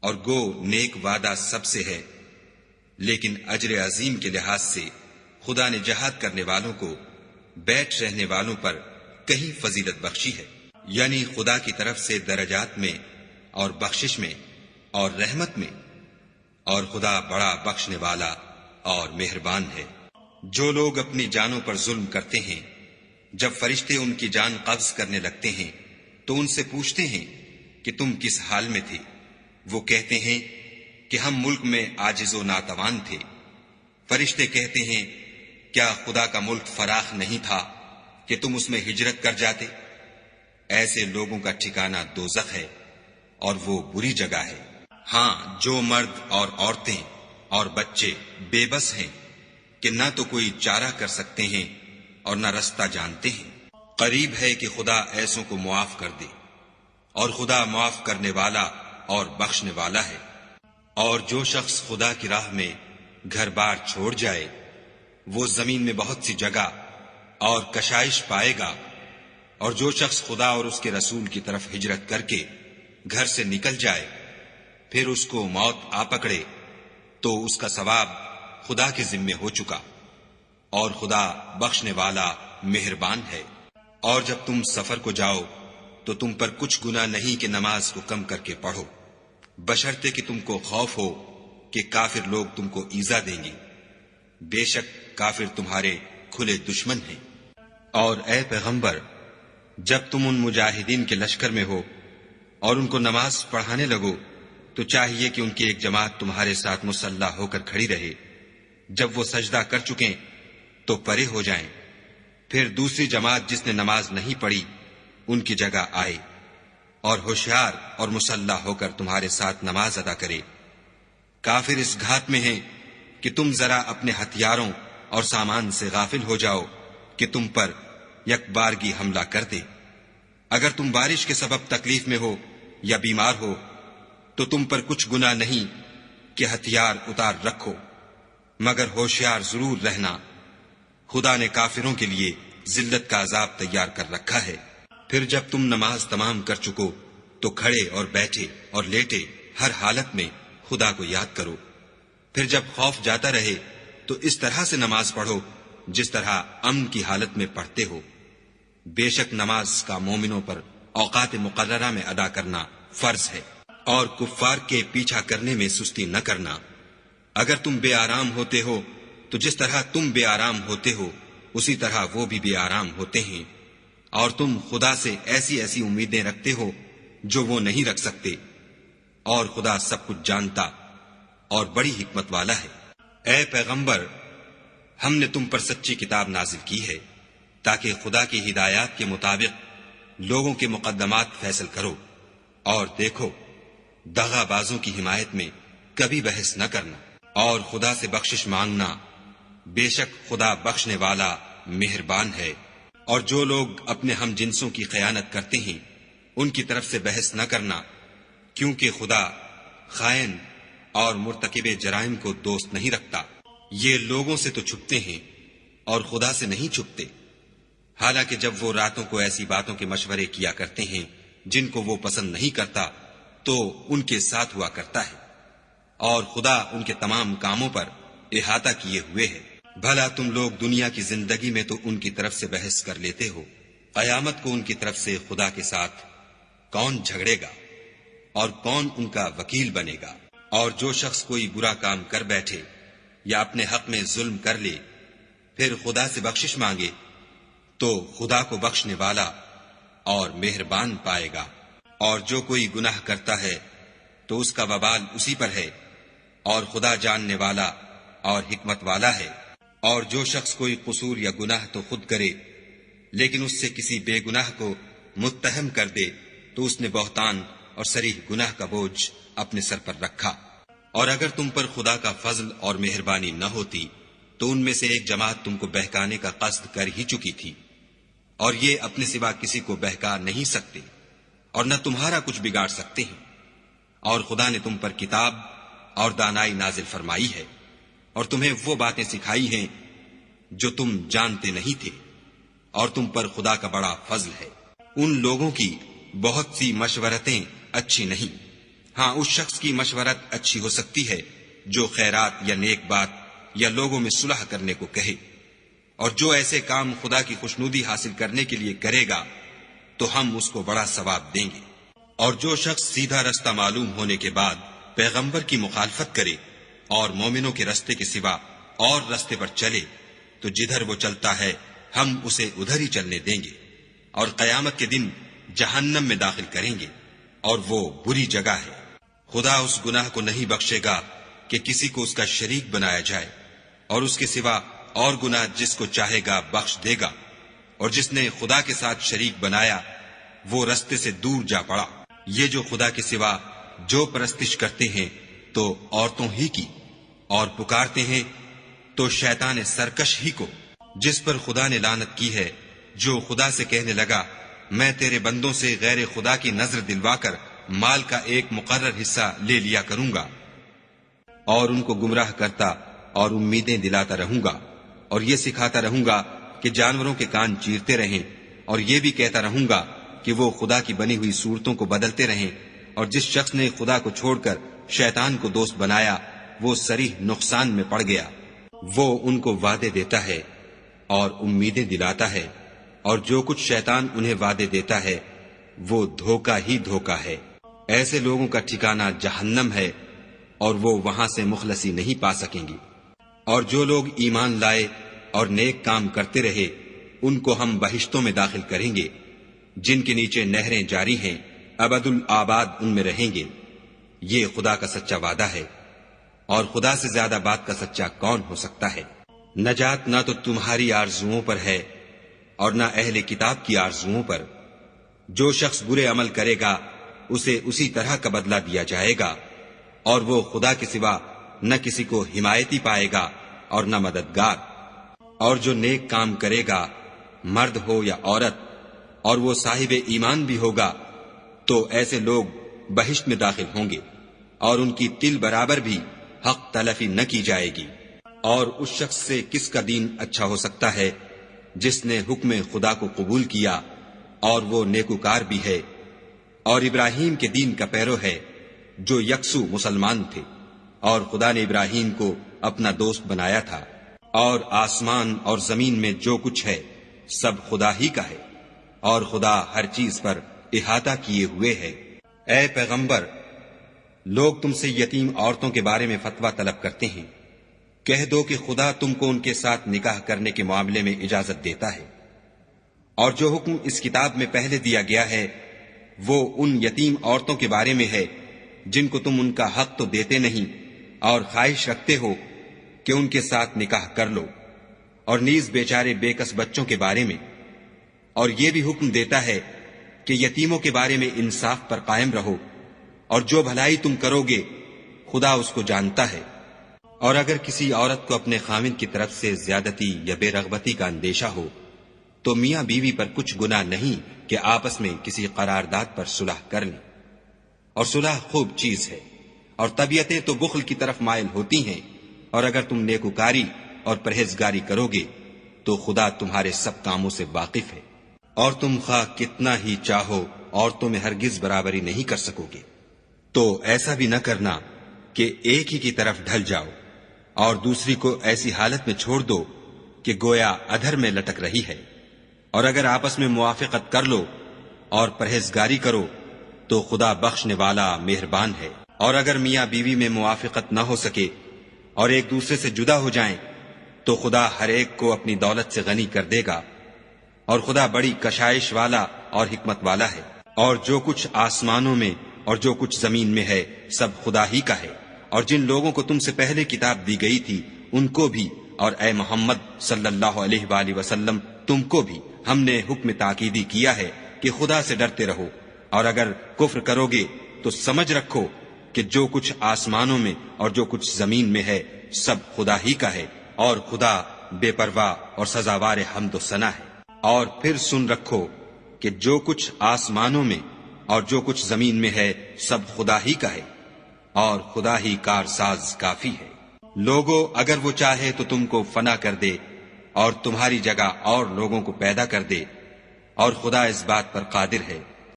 اور گو نیک وعدہ سب سے ہے، لیکن اجر عظیم کے لحاظ سے خدا نے جہاد کرنے والوں کو بیٹھ رہنے والوں پر کہیں فضیلت بخشی ہے، یعنی خدا کی طرف سے درجات میں اور بخشش میں اور رحمت میں، اور خدا بڑا بخشنے والا اور مہربان ہے۔ جو لوگ اپنی جانوں پر ظلم کرتے ہیں، جب فرشتے ان کی جان قبض کرنے لگتے ہیں تو ان سے پوچھتے ہیں کہ تم کس حال میں تھے؟ وہ کہتے ہیں کہ ہم ملک میں عاجز و ناتوان تھے۔ فرشتے کہتے ہیں کیا خدا کا ملک فراخ نہیں تھا کہ تم اس میں ہجرت کر جاتے؟ ایسے لوگوں کا ٹھکانہ دوزخ ہے اور وہ بری جگہ ہے۔ ہاں، جو مرد اور عورتیں اور بچے بے بس ہیں کہ نہ تو کوئی چارہ کر سکتے ہیں اور نہ رستہ جانتے ہیں، قریب ہے کہ خدا ایسوں کو معاف کر دے، اور خدا معاف کرنے والا اور بخشنے والا ہے۔ اور جو شخص خدا کی راہ میں گھر بار چھوڑ جائے وہ زمین میں بہت سی جگہ اور کشائش پائے گا، اور جو شخص خدا اور اس کے رسول کی طرف ہجرت کر کے گھر سے نکل جائے پھر اس کو موت آ پکڑے تو اس کا ثواب خدا کے ذمے ہو چکا، اور خدا بخشنے والا مہربان ہے۔ اور جب تم سفر کو جاؤ تو تم پر کچھ گناہ نہیں کہ نماز کو کم کر کے پڑھو، بشرطے کہ تم کو خوف ہو کہ کافر لوگ تم کو ایذا دیں گے، بے شک کافر تمہارے کھلے دشمن ہیں۔ اور اے پیغمبر، جب تم ان مجاہدین کے لشکر میں ہو اور ان کو نماز پڑھانے لگو تو چاہیے کہ ان کی ایک جماعت تمہارے ساتھ مسلح ہو کر کھڑی رہے، جب وہ سجدہ کر چکیں تو پرے ہو جائیں، پھر دوسری جماعت جس نے نماز نہیں پڑھی ان کی جگہ آئے اور ہوشیار اور مسلح ہو کر تمہارے ساتھ نماز ادا کرے۔ کافر اس گھات میں ہیں کہ تم ذرا اپنے ہتھیاروں اور سامان سے غافل ہو جاؤ کہ تم پر یک بارگی حملہ کر دے۔ اگر تم بارش کے سبب تکلیف میں ہو یا بیمار ہو تو تم پر کچھ گناہ نہیں کہ ہتھیار اتار رکھو، مگر ہوشیار ضرور رہنا، خدا نے کافروں کے لیے ذلت کا عذاب تیار کر رکھا ہے۔ پھر جب تم نماز تمام کر چکو تو کھڑے اور بیٹھے اور لیٹے ہر حالت میں خدا کو یاد کرو، پھر جب خوف جاتا رہے تو اس طرح سے نماز پڑھو جس طرح امن کی حالت میں پڑھتے ہو۔ بے شک نماز کا مومنوں پر اوقات مقررہ میں ادا کرنا فرض ہے، اور کفار کے پیچھا کرنے میں سستی نہ کرنا۔ اگر تم بے آرام ہوتے ہو تو جس طرح تم بے آرام ہوتے ہو اسی طرح وہ بھی بے آرام ہوتے ہیں، اور تم خدا سے ایسی ایسی امیدیں رکھتے ہو جو وہ نہیں رکھ سکتے، اور خدا سب کچھ جانتا اور بڑی حکمت والا ہے۔ اے پیغمبر، ہم نے تم پر سچی کتاب نازل کی ہے تاکہ خدا کی ہدایات کے مطابق لوگوں کے مقدمات فیصل کرو، اور دیکھو دغا بازوں کی حمایت میں کبھی بحث نہ کرنا، اور خدا سے بخشش مانگنا، بے شک خدا بخشنے والا مہربان ہے۔ اور جو لوگ اپنے ہم جنسوں کی خیانت کرتے ہیں ان کی طرف سے بحث نہ کرنا، کیونکہ خدا خائن اور مرتکب جرائم کو دوست نہیں رکھتا۔ یہ لوگوں سے تو چھپتے ہیں اور خدا سے نہیں چھپتے، حالانکہ جب وہ راتوں کو ایسی باتوں کے مشورے کیا کرتے ہیں جن کو وہ پسند نہیں کرتا تو ان کے ساتھ ہوا کرتا ہے، اور خدا ان کے تمام کاموں پر احاطہ کیے ہوئے ہے۔ بھلا تم لوگ دنیا کی زندگی میں تو ان کی طرف سے بحث کر لیتے ہو، قیامت کو ان کی طرف سے خدا کے ساتھ کون جھگڑے گا اور کون ان کا وکیل بنے گا؟ اور جو شخص کوئی برا کام کر بیٹھے یا اپنے حق میں ظلم کر لے پھر خدا سے بخشش مانگے تو خدا کو بخشنے والا اور مہربان پائے گا، اور جو کوئی گناہ کرتا ہے تو اس کا وبال اسی پر ہے، اور خدا جاننے والا اور حکمت والا ہے۔ اور جو شخص کوئی قصور یا گناہ تو خود کرے لیکن اس سے کسی بے گناہ کو متہم کر دے تو اس نے بہتان اور صریح گناہ کا بوجھ اپنے سر پر رکھا۔ اور اگر تم پر خدا کا فضل اور مہربانی نہ ہوتی تو ان میں سے ایک جماعت تم کو بہکانے کا قصد کر ہی چکی تھی، اور یہ اپنے سوا کسی کو بہکا نہیں سکتے اور نہ تمہارا کچھ بگاڑ سکتے ہیں۔ اور خدا نے تم پر کتاب اور دانائی نازل فرمائی ہے اور تمہیں وہ باتیں سکھائی ہیں جو تم جانتے نہیں تھے، اور تم پر خدا کا بڑا فضل ہے۔ ان لوگوں کی بہت سی مشورتیں اچھی نہیں، ہاں اس شخص کی مشورت اچھی ہو سکتی ہے جو خیرات یا نیک بات یا لوگوں میں صلح کرنے کو کہے، اور جو ایسے کام خدا کی خوشنودی حاصل کرنے کے لیے کرے گا تو ہم اس کو بڑا ثواب دیں گے۔ اور جو شخص سیدھا رستہ معلوم ہونے کے بعد پیغمبر کی مخالفت کرے اور مومنوں کے رستے کے سوا اور رستے پر چلے تو جدھر وہ چلتا ہے ہم اسے ادھر ہی چلنے دیں گے، اور قیامت کے دن جہنم میں داخل کریں گے، اور وہ بری جگہ ہے۔ خدا اس گناہ کو نہیں بخشے گا کہ کسی کو اس کا شریک بنایا جائے، اور اس کے سوا اور گناہ جس کو چاہے گا بخش دے گا، اور جس نے خدا کے ساتھ شریک بنایا وہ رستے سے دور جا پڑا۔ یہ جو خدا کے سوا جو پرستش کرتے ہیں تو عورتوں ہی کی، اور پکارتے ہیں تو شیطان سرکش ہی کو، جس پر خدا نے لعنت کی ہے، جو خدا سے کہنے لگا میں تیرے بندوں سے غیر خدا کی نظر دلوا کر مال کا ایک مقرر حصہ لے لیا کروں گا، اور ان کو گمراہ کرتا اور امیدیں دلاتا رہوں گا، اور یہ سکھاتا رہوں گا کہ جانوروں کے کان چیرتے رہیں، اور یہ بھی کہتا رہوں گا کہ وہ خدا کی بنی ہوئی صورتوں کو بدلتے رہیں، اور جس شخص نے خدا کو چھوڑ کر شیطان کو دوست بنایا وہ صریح نقصان میں پڑ گیا۔ وہ ان کو وعدے دیتا ہے اور امیدیں دلاتا ہے، اور جو کچھ شیطان انہیں وعدے دیتا ہے وہ دھوکہ ہی دھوکہ ہے۔ ایسے لوگوں کا ٹھکانہ جہنم ہے، اور وہ وہاں سے مخلصی نہیں پا سکیں گے۔ اور جو لوگ ایمان لائے اور نیک کام کرتے رہے ان کو ہم بہشتوں میں داخل کریں گے جن کے نیچے نہریں جاری ہیں، ابد الآباد ان میں رہیں گے۔ یہ خدا کا سچا وعدہ ہے، اور خدا سے زیادہ بات کا سچا کون ہو سکتا ہے؟ نجات نہ تو تمہاری آرزوؤں پر ہے اور نہ اہل کتاب کی آرزوؤں پر۔ جو شخص برے عمل کرے گا اسے اسی طرح کا بدلہ دیا جائے گا، اور وہ خدا کے سوا نہ کسی کو حمایتی پائے گا اور نہ مددگار۔ اور جو نیک کام کرے گا مرد ہو یا عورت اور وہ صاحب ایمان بھی ہوگا تو ایسے لوگ بہشت میں داخل ہوں گے، اور ان کی تل برابر بھی حق تلفی نہ کی جائے گی۔ اور اس شخص سے کس کا دین اچھا ہو سکتا ہے جس نے حکم خدا کو قبول کیا اور وہ نیکوکار بھی ہے، اور ابراہیم کے دین کا پیرو ہے جو یکسو مسلمان تھے، اور خدا نے ابراہیم کو اپنا دوست بنایا تھا۔ اور آسمان اور زمین میں جو کچھ ہے سب خدا ہی کا ہے، اور خدا ہر چیز پر احاطہ کیے ہوئے ہے۔ اے پیغمبر، لوگ تم سے یتیم عورتوں کے بارے میں فتویٰ طلب کرتے ہیں، کہہ دو کہ خدا تم کو ان کے ساتھ نکاح کرنے کے معاملے میں اجازت دیتا ہے، اور جو حکم اس کتاب میں پہلے دیا گیا ہے وہ ان یتیم عورتوں کے بارے میں ہے جن کو تم ان کا حق تو دیتے نہیں اور خواہش رکھتے ہو کہ ان کے ساتھ نکاح کر لو، اور نیز بیچارے بے کس بچوں کے بارے میں، اور یہ بھی حکم دیتا ہے کہ یتیموں کے بارے میں انصاف پر قائم رہو، اور جو بھلائی تم کرو گے خدا اس کو جانتا ہے۔ اور اگر کسی عورت کو اپنے خاوند کی طرف سے زیادتی یا بے رغبتی کا اندیشہ ہو تو میاں بیوی پر کچھ گناہ نہیں کہ آپس میں کسی قرارداد پر صلح کر لیں، اور صلح خوب چیز ہے، اور طبیعتیں تو بخل کی طرف مائل ہوتی ہیں، اور اگر تم نیکوکاری اور پرہیزگاری کرو گے تو خدا تمہارے سب کاموں سے واقف ہے۔ اور تم خواہ کتنا ہی چاہو عورتوں میں ہرگز برابری نہیں کر سکو گے، تو ایسا بھی نہ کرنا کہ ایک ہی کی طرف ڈھل جاؤ اور دوسری کو ایسی حالت میں چھوڑ دو کہ گویا ادھر میں لٹک رہی ہے۔ اور اگر آپس میں موافقت کر لو اور پرہیزگاری کرو تو خدا بخشنے والا مہربان ہے۔ اور اگر میاں بیوی میں موافقت نہ ہو سکے اور ایک دوسرے سے جدا ہو جائیں تو خدا ہر ایک کو اپنی دولت سے غنی کر دے گا، اور خدا بڑی کشائش والا اور حکمت والا ہے۔ اور جو کچھ آسمانوں میں اور جو کچھ زمین میں ہے سب خدا ہی کا ہے، اور جن لوگوں کو تم سے پہلے کتاب دی گئی تھی ان کو بھی، اور اے محمد صلی اللہ علیہ وآلہ وسلم تم کو بھی ہم نے حکم تاکیدی کیا ہے کہ خدا سے ڈرتے رہو، اور اگر کفر کرو گے تو سمجھ رکھو کہ جو کچھ آسمانوں میں اور جو کچھ زمین میں ہے سب خدا ہی کا ہے، اور خدا بے پرواہ اور سزاوار حمد و ثنا ہے۔ اور پھر سن رکھو کہ جو کچھ آسمانوں میں اور جو کچھ زمین میں ہے سب خدا ہی کا ہے، اور خدا ہی کارساز کافی ہے۔ لوگو اگر وہ چاہے تو تم کو فنا کر دے اور تمہاری جگہ اور لوگوں کو پیدا کر دے، اور خدا اس بات پر قادر ہے